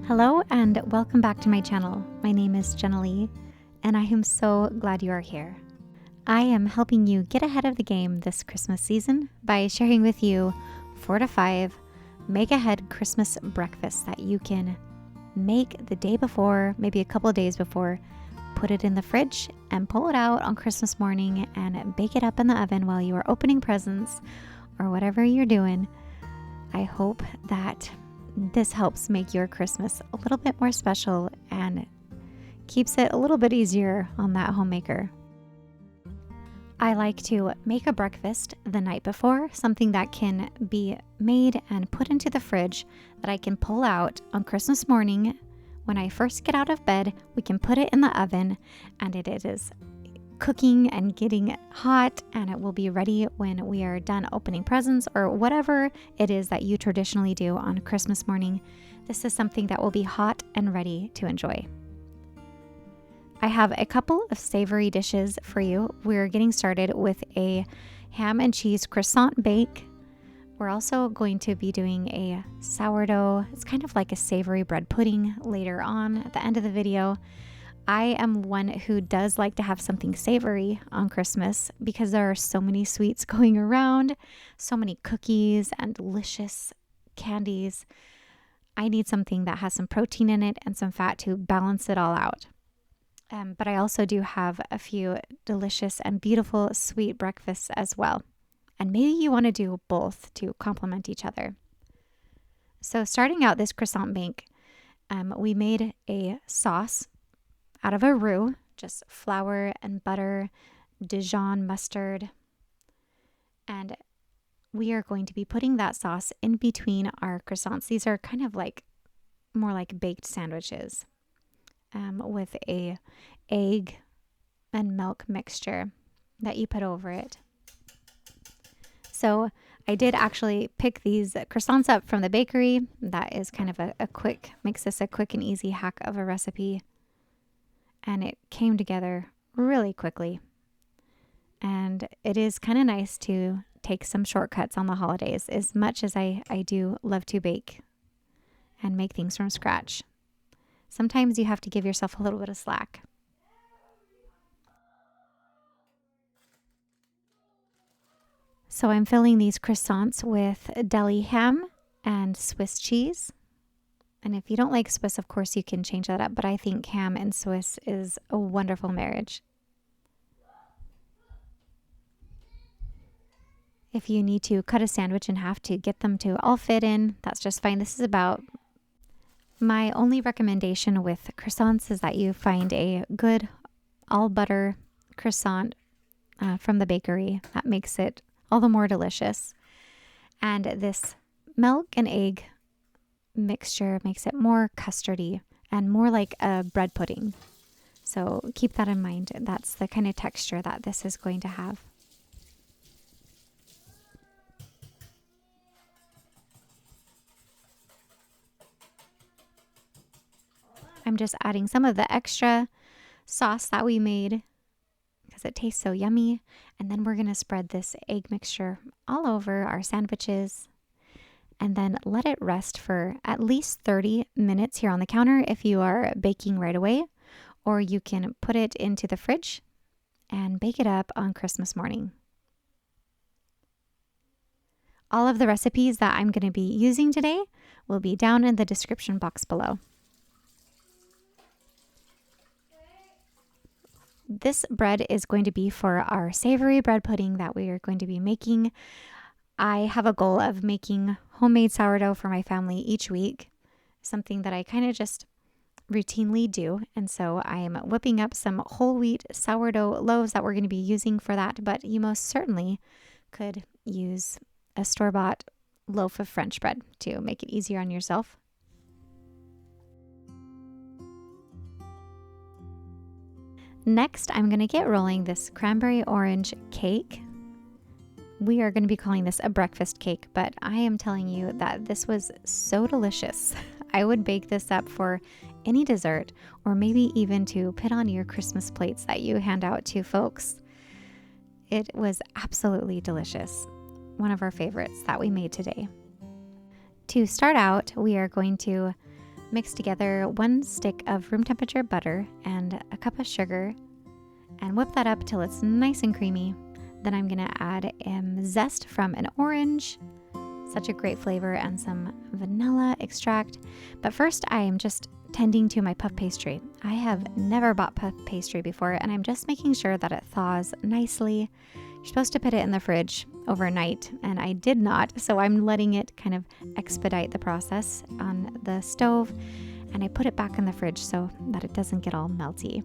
Hello and welcome back to my channel. My name is Jenna Lee and I am so glad you are here. I am helping you get ahead of the game this Christmas season by sharing with you 4 to 5 make-ahead Christmas breakfasts that you can make the day before, maybe a couple of days before, put it in the fridge and pull it out on Christmas morning and bake it up in the oven while you are opening presents or whatever you're doing. I hope that this helps make your Christmas a little bit more special and keeps it a little bit easier on that homemaker. I like to make a breakfast the night before, something that can be made and put into the fridge that I can pull out on Christmas morning. When I first get out of bed, we can put it in the oven and it is cooking and getting hot, and it will be ready when we are done opening presents or whatever it is that you traditionally do on Christmas morning. This is something that will be hot and ready to enjoy. I have a couple of savory dishes for you. We're getting started with a ham and cheese croissant bake. We're also going to be doing a sourdough. It's kind of like a savory bread pudding later on at the end of the video. I am one who does like to have something savory on Christmas because there are so many sweets going around, so many cookies and delicious candies. I need something that has some protein in it and some fat to balance it all out. But I also do have a few delicious and beautiful sweet breakfasts as well. And maybe you want to do both to complement each other. So starting out this croissant bake, we made a sauce out of a roux, just flour and butter, Dijon mustard. And we are going to be putting that sauce in between our croissants. These are kind of like more like baked sandwiches with a egg and milk mixture that you put over it. So I did actually pick these croissants up from the bakery. That is kind of makes this a quick and easy hack of a recipe. And it came together really quickly. And it is kind of nice to take some shortcuts on the holidays, as much as I do love to bake and make things from scratch. Sometimes you have to give yourself a little bit of slack. So I'm filling these croissants with deli ham and Swiss cheese. And if you don't like Swiss, of course, you can change that up. But I think ham and Swiss is a wonderful marriage. If you need to cut a sandwich in half to get them to all fit in, that's just fine. This is about my only recommendation with croissants is that you find a good all butter croissant from the bakery. That makes it all the more delicious. And this milk and egg mixture makes it more custardy and more like a bread pudding. So keep that in mind. That's the kind of texture that this is going to have. I'm just adding some of the extra sauce that we made because it tastes so yummy. And then we're going to spread this egg mixture all over our sandwiches and then let it rest for at least 30 minutes here on the counter if you are baking right away, or you can put it into the fridge and bake it up on Christmas morning. All of the recipes that I'm going to be using today will be down in the description box below. This bread is going to be for our savory bread pudding that we are going to be making. I have a goal of making homemade sourdough for my family each week, something that I kind of just routinely do. And so I am whipping up some whole wheat sourdough loaves that we're going to be using for that. But you most certainly could use a store-bought loaf of French bread to make it easier on yourself. Next, I'm going to get rolling this cranberry orange cake. We are going to be calling this a breakfast cake, but I am telling you that this was so delicious. I would bake this up for any dessert or maybe even to put on your Christmas plates that you hand out to folks. It was absolutely delicious. One of our favorites that we made today. To start out, we are going to mix together 1 stick of room temperature butter and a cup of sugar and whip that up till it's nice and creamy. Then I'm gonna add zest from an orange, such a great flavor, and some vanilla extract. But first I am just tending to my puff pastry. I have never bought puff pastry before, and I'm just making sure that it thaws nicely. You're supposed to put it in the fridge overnight, and I did not, so I'm letting it kind of expedite the process on the stove, and I put it back in the fridge so that it doesn't get all melty.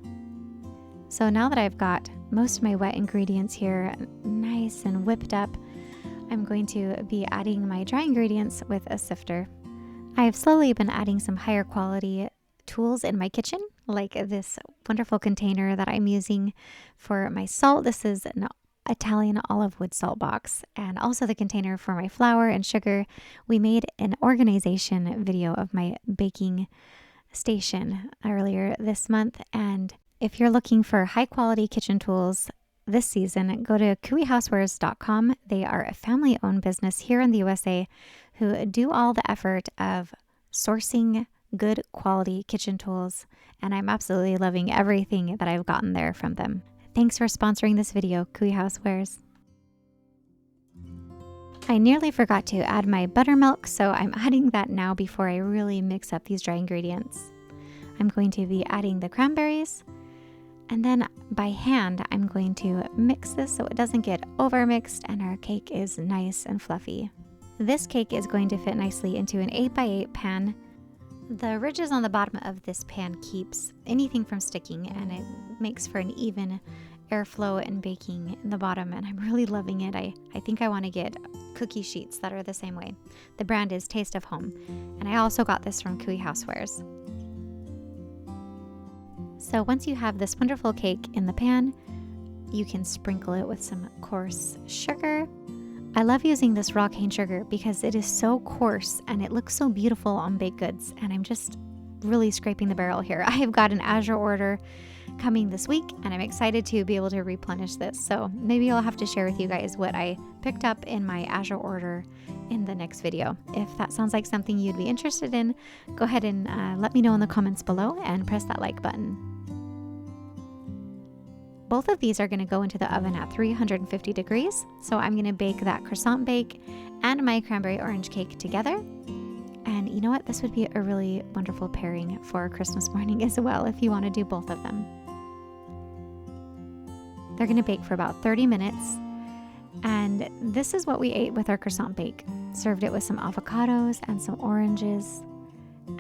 So now that I've got most of my wet ingredients here nice and whipped up, I'm going to be adding my dry ingredients with a sifter. I have slowly been adding some higher quality tools in my kitchen, like this wonderful container that I'm using for my salt. This is an Italian olive wood salt box, and also the container for my flour and sugar. We made an organization video of my baking station earlier this month, and if you're looking for high quality kitchen tools this season, go to cooeyhousewares.com. They are a family owned business here in the USA who do all the effort of sourcing good quality kitchen tools, and I'm absolutely loving everything that I've gotten there from them. Thanks for sponsoring this video, Cooey Housewares. I nearly forgot to add my buttermilk, so I'm adding that now before I really mix up these dry ingredients. I'm going to be adding the cranberries, and then by hand, I'm going to mix this so it doesn't get overmixed and our cake is nice and fluffy. This cake is going to fit nicely into an 8x8 pan. The ridges on the bottom of this pan keeps anything from sticking, and it makes for an even airflow and baking in the bottom, and I'm really loving it. I think I want to get cookie sheets that are the same way. The brand is Taste of Home, and I also got this from Cooey Housewares. So once you have this wonderful cake in the pan, you can sprinkle it with some coarse sugar. I love using this raw cane sugar because it is so coarse and it looks so beautiful on baked goods, and I'm just really scraping the barrel here. I have got an Azure order coming this week, and I'm excited to be able to replenish this. So maybe I'll have to share with you guys what I picked up in my Azure order in the next video. If that sounds like something you'd be interested in, go ahead and let me know in the comments below and press that like button. Both of these are going to go into the oven at 350 degrees. So I'm going to bake that croissant bake and my cranberry orange cake together. And you know what? This would be a really wonderful pairing for Christmas morning as well if you want to do both of them. They're going to bake for about 30 minutes. And this is what we ate with our croissant bake. Served it with some avocados and some oranges.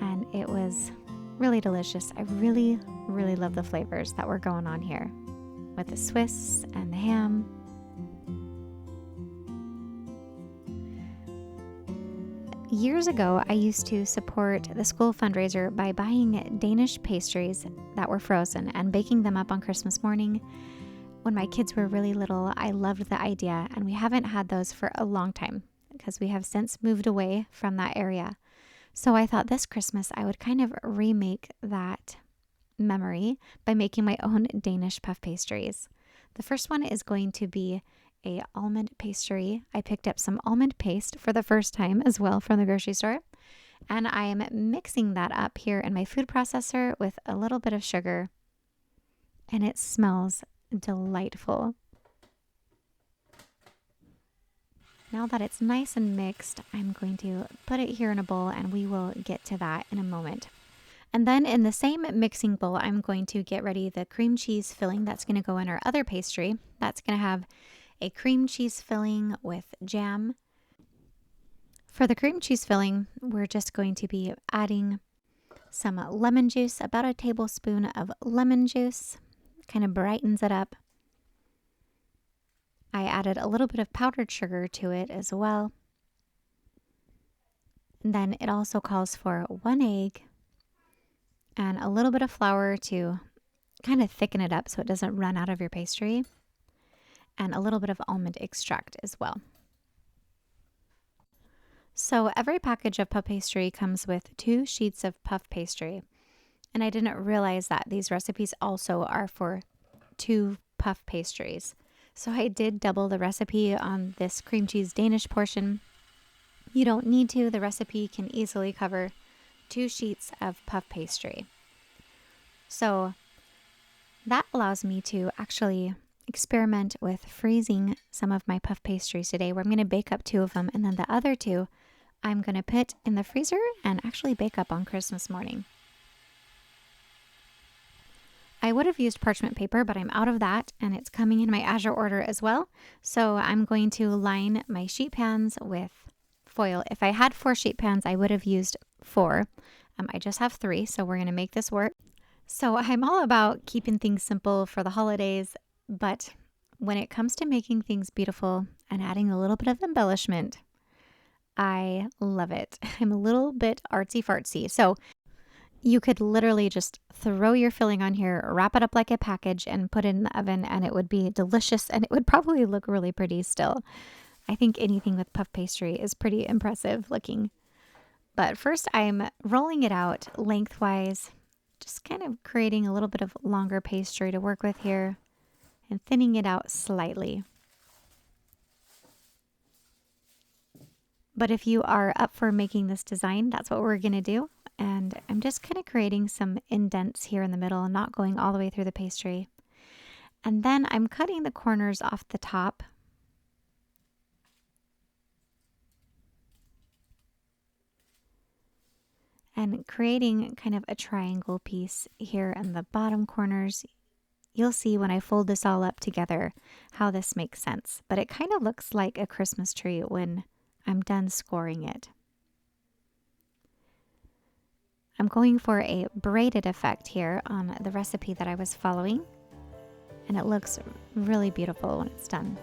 And it was really delicious. I really, really love the flavors that were going on here with the Swiss and the ham. Years ago, I used to support the school fundraiser by buying Danish pastries that were frozen and baking them up on Christmas morning. When my kids were really little, I loved the idea, and we haven't had those for a long time because we have since moved away from that area. So I thought this Christmas I would kind of remake that memory by making my own Danish puff pastries. The first one is going to be a almond pastry. I picked up some almond paste for the first time as well from the grocery store, and I am mixing that up here in my food processor with a little bit of sugar, and it smells delightful. Now that it's nice and mixed, I'm going to put it here in a bowl, and we will get to that in a moment. And then in the same mixing bowl, I'm going to get ready the cream cheese filling that's going to go in our other pastry. That's going to have a cream cheese filling with jam. For the cream cheese filling, we're just going to be adding some lemon juice, about a tablespoon of lemon juice. Kind of brightens it up. I added a little bit of powdered sugar to it as well. And then it also calls for 1 egg and a little bit of flour to kind of thicken it up so it doesn't run out of your pastry, and a little bit of almond extract as well. So every package of puff pastry comes with 2 sheets of puff pastry, and I didn't realize that these recipes also are for 2 puff pastries. So I did double the recipe on this cream cheese Danish portion. You don't need to. The recipe can easily cover 2 sheets of puff pastry. So that allows me to actually experiment with freezing some of my puff pastries today, where I'm going to bake up 2 of them, and then the other 2 I'm going to put in the freezer and actually bake up on Christmas morning. I would have used parchment paper, but I'm out of that, and it's coming in my Azure order as well. So I'm going to line my sheet pans with foil. If I had 4 sheet pans, I would have used 4. I just have 3, so we're going to make this work. So I'm all about keeping things simple for the holidays, but when it comes to making things beautiful and adding a little bit of embellishment, I love it. I'm a little bit artsy fartsy. So you could literally just throw your filling on here, wrap it up like a package, and put it in the oven, and it would be delicious, and it would probably look really pretty still. I think anything with puff pastry is pretty impressive looking. But first I'm rolling it out lengthwise, just kind of creating a little bit of longer pastry to work with here and thinning it out slightly. But if you are up for making this design, that's what we're going to do. And I'm just kind of creating some indents here in the middle and not going all the way through the pastry. And then I'm cutting the corners off the top. And creating kind of a triangle piece here in the bottom corners. You'll see when I fold this all up together how this makes sense. But it kind of looks like a Christmas tree when I'm done scoring it. I'm going for a braided effect here on the recipe that I was following, and it looks really beautiful when it's done.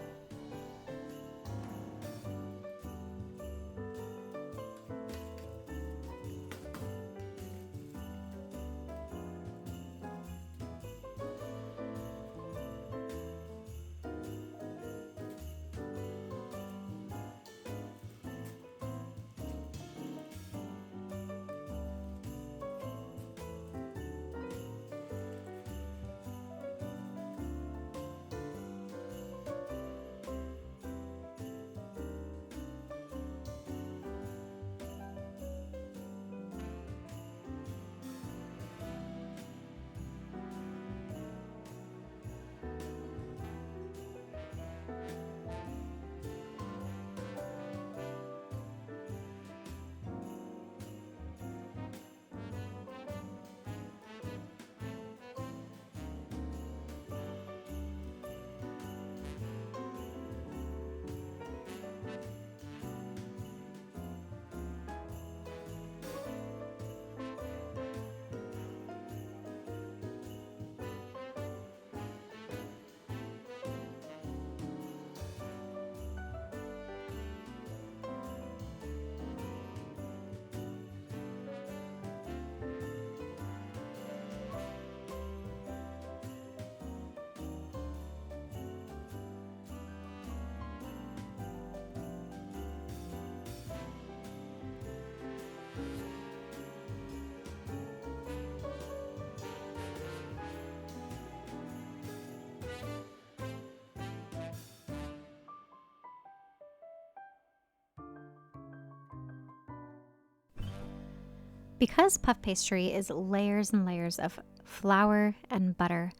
Because puff pastry is layers and layers of flour and butter,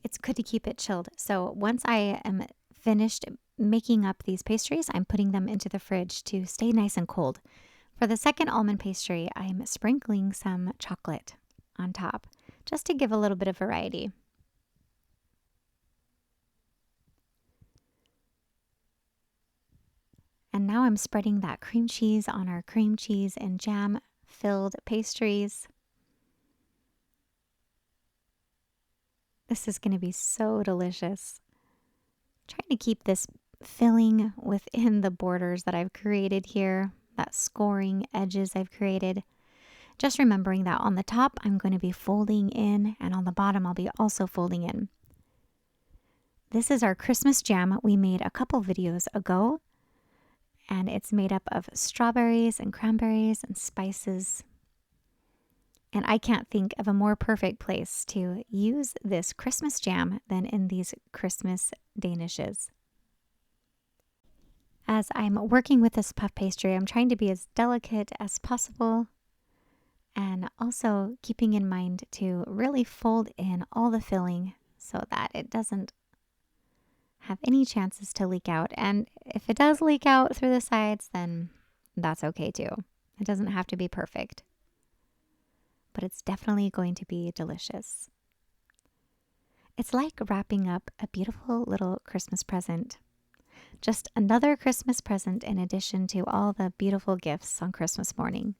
it's good to keep it chilled. So once I am finished making up these pastries, I'm putting them into the fridge to stay nice and cold. For the second almond pastry, I'm sprinkling some chocolate on top, just to give a little bit of variety. And now I'm spreading that cream cheese on our cream cheese and jam filled pastries. This is going to be so delicious. Trying to keep this filling within the borders that I've created here, that scoring edges I've created. Just remembering that on the top I'm going to be folding in, and on the bottom I'll be also folding in. This is our Christmas jam we made a couple videos ago, and it's made up of strawberries and cranberries and spices. And I can't think of a more perfect place to use this Christmas jam than in these Christmas Danishes. As I'm working with this puff pastry, I'm trying to be as delicate as possible. And also keeping in mind to really fold in all the filling so that it doesn't have any chances to leak out. And if it does leak out through the sides, then that's okay too. It doesn't have to be perfect, but it's definitely going to be delicious. It's like wrapping up a beautiful little Christmas present. Just another Christmas present in addition to all the beautiful gifts on Christmas morning.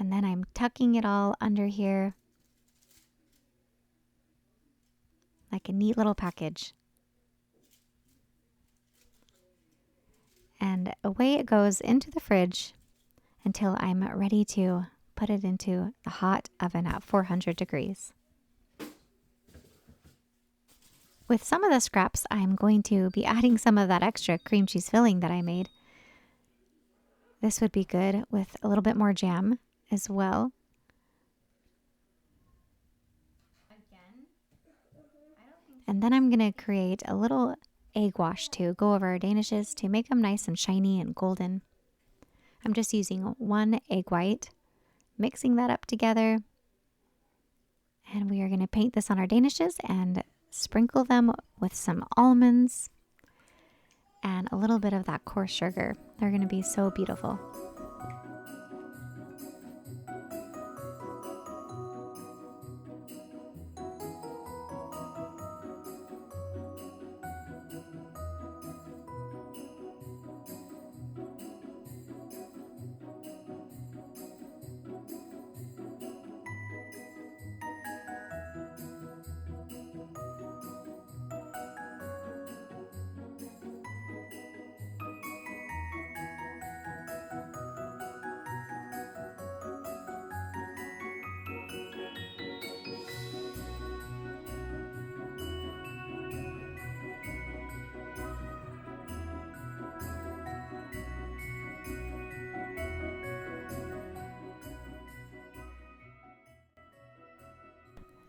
And then I'm tucking it all under here like a neat little package. And away it goes into the fridge until I'm ready to put it into the hot oven at 400 degrees. With some of the scraps, I'm going to be adding some of that extra cream cheese filling that I made. This would be good with a little bit more jam as well. And then I'm going to create a little egg wash to go over our Danishes to make them nice and shiny and golden. I'm just using 1 egg white, mixing that up together. And we are going to paint this on our Danishes and sprinkle them with some almonds and a little bit of that coarse sugar. They're going to be so beautiful.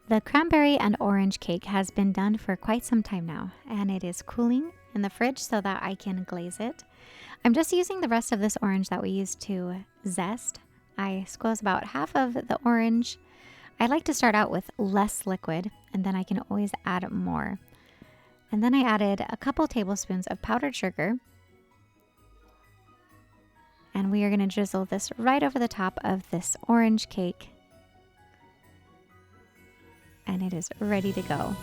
The cranberry and orange cake has been done for quite some time now, and it is cooling in the fridge so that I can glaze it. I'm just using the rest of this orange that we used to zest. I squeeze about half of the orange. I like to start out with less liquid, and then I can always add more. And then I added a couple tablespoons of powdered sugar. And we are going to drizzle this right over the top of this orange cake. And it is ready to go.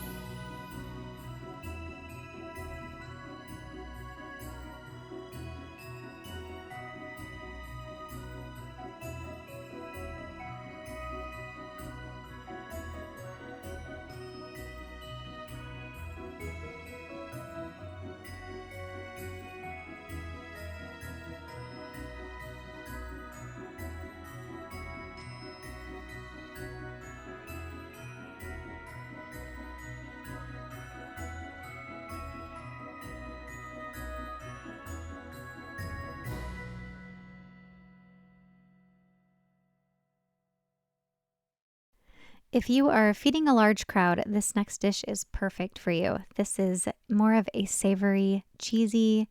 If you are feeding a large crowd, this next dish is perfect for you. This is more of a savory, cheesy,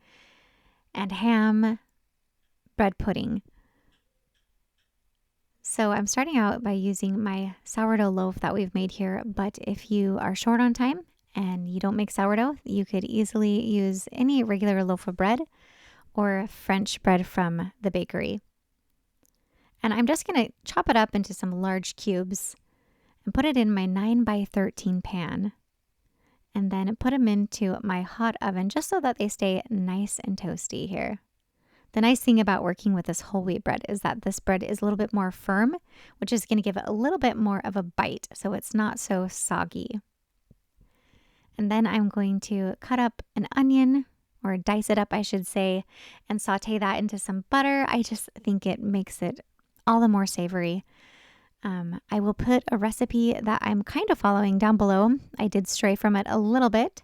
and ham bread pudding. So I'm starting out by using my sourdough loaf that we've made here, but if you are short on time and you don't make sourdough, you could easily use any regular loaf of bread or French bread from the bakery. And I'm just going to chop it up into some large cubes and put it in my 9x13 pan. And then put them into my hot oven just so that they stay nice and toasty here. The nice thing about working with this whole wheat bread is that this bread is a little bit more firm, which is going to give it a little bit more of a bite so it's not so soggy. And then I'm going to cut up an onion, or dice it up I should say, and saute that into some butter. I just think it makes it all the more savory. I will put a recipe that I'm kind of following down below. I did stray from it a little bit.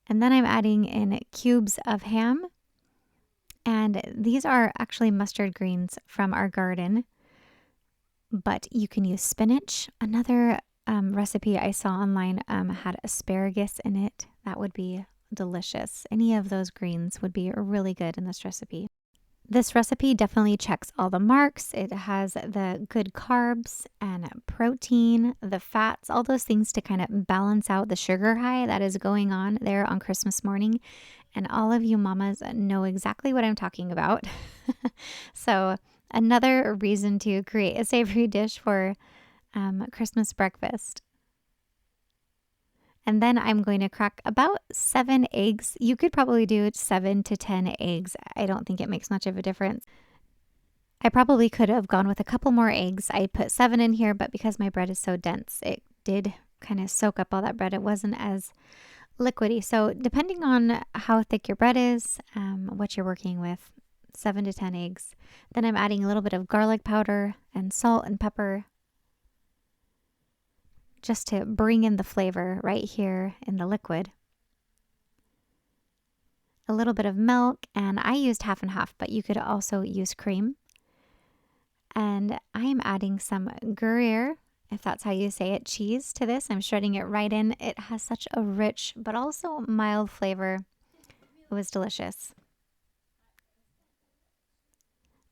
And then I'm adding in cubes of ham. And these are actually mustard greens from our garden, but you can use spinach. Another recipe I saw online had asparagus in it. That would be delicious. Any of those greens would be really good in this recipe. This recipe definitely checks all the marks. It has the good carbs and protein, the fats, all those things to kind of balance out the sugar high that is going on there on Christmas morning. And all of you mamas know exactly what I'm talking about. So another reason to create a savory dish for Christmas breakfast. And then I'm going to crack about 7 eggs. You could probably do 7 to 10 eggs. I don't think it makes much of a difference. I probably could have gone with a couple more eggs. I put 7 in here, but because my bread is so dense, it did kind of soak up all that bread. It wasn't as liquidy. So depending on how thick your bread is, what you're working with, 7 to 10 eggs. Then I'm adding a little bit of garlic powder and salt and pepper, just to bring in the flavor right here in the liquid. A little bit of milk, and I used half and half, but you could also use cream. And I am adding some Gruyere, if that's how you say it, cheese to this. I'm shredding it right in. It has such a rich but also mild flavor. It was delicious.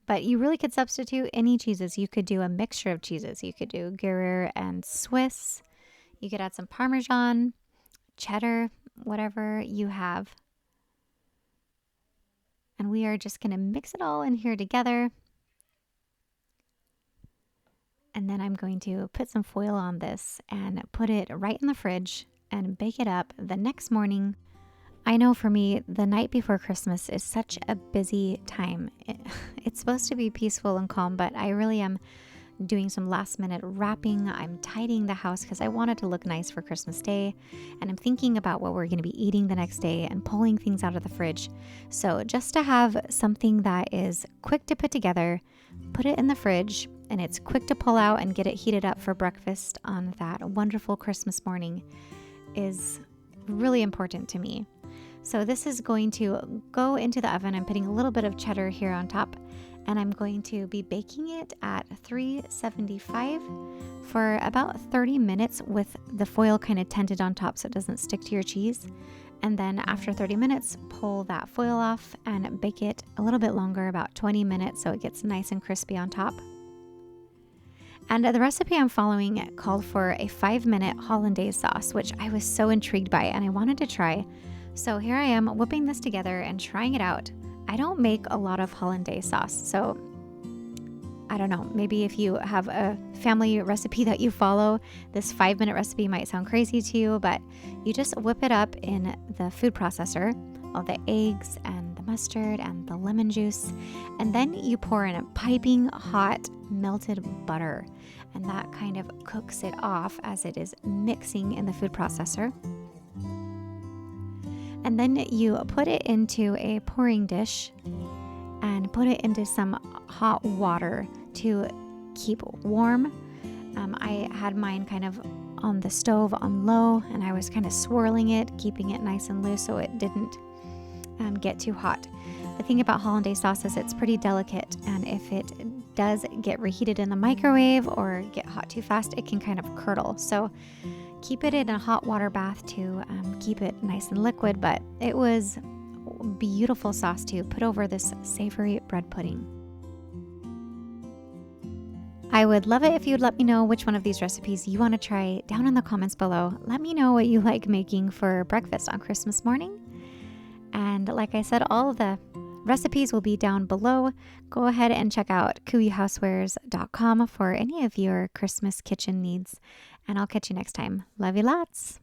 But you really could substitute any cheeses. You could do a mixture of cheeses. You could do Gruyere and Swiss. You could add some Parmesan, cheddar, whatever you have. And we are just going to mix it all in here together. And then I'm going to put some foil on this and put it right in the fridge and bake it up the next morning. I know for me, the night before Christmas is such a busy time. It's supposed to be peaceful and calm, but I really am doing some last minute wrapping. I'm tidying the house because I want it to look nice for Christmas Day. And I'm thinking about what we're going to be eating the next day and pulling things out of the fridge. So just to have something that is quick to put together, put it in the fridge, and it's quick to pull out and get it heated up for breakfast on that wonderful Christmas morning is really important to me. So this is going to go into the oven. I'm putting a little bit of cheddar here on top, and I'm going to be baking it at 375 for about 30 minutes with the foil kind of tented on top so it doesn't stick to your cheese. And then after 30 minutes, pull that foil off and bake it a little bit longer, about 20 minutes, so it gets nice and crispy on top. And the recipe I'm following called for a 5-minute hollandaise sauce, which I was so intrigued by and I wanted to try. So here I am whipping this together and trying it out. I don't make a lot of hollandaise sauce, so I don't know, maybe if you have a family recipe that you follow, this 5-minute recipe might sound crazy to you, but you just whip it up in the food processor, all the eggs and the mustard and the lemon juice, and then you pour in a piping hot melted butter, and that kind of cooks it off as it is mixing in the food processor. And then you put it into a pouring dish and put it into some hot water to keep warm. I had mine kind of on the stove on low, and I was kind of swirling it, keeping it nice and loose so it didn't get too hot. The thing about hollandaise sauce is it's pretty delicate, and if it does get reheated in the microwave or get hot too fast, it can kind of curdle. So keep it in a hot water bath to keep it nice and liquid, but it was beautiful sauce to put over this savory bread pudding. I would love it if you would let me know which one of these recipes you want to try down in the comments below. Let me know what you like making for breakfast on Christmas morning. And like I said, all of the recipes will be down below. Go ahead and check out kooihousewares.com for any of your Christmas kitchen needs. And I'll catch you next time. Love you lots.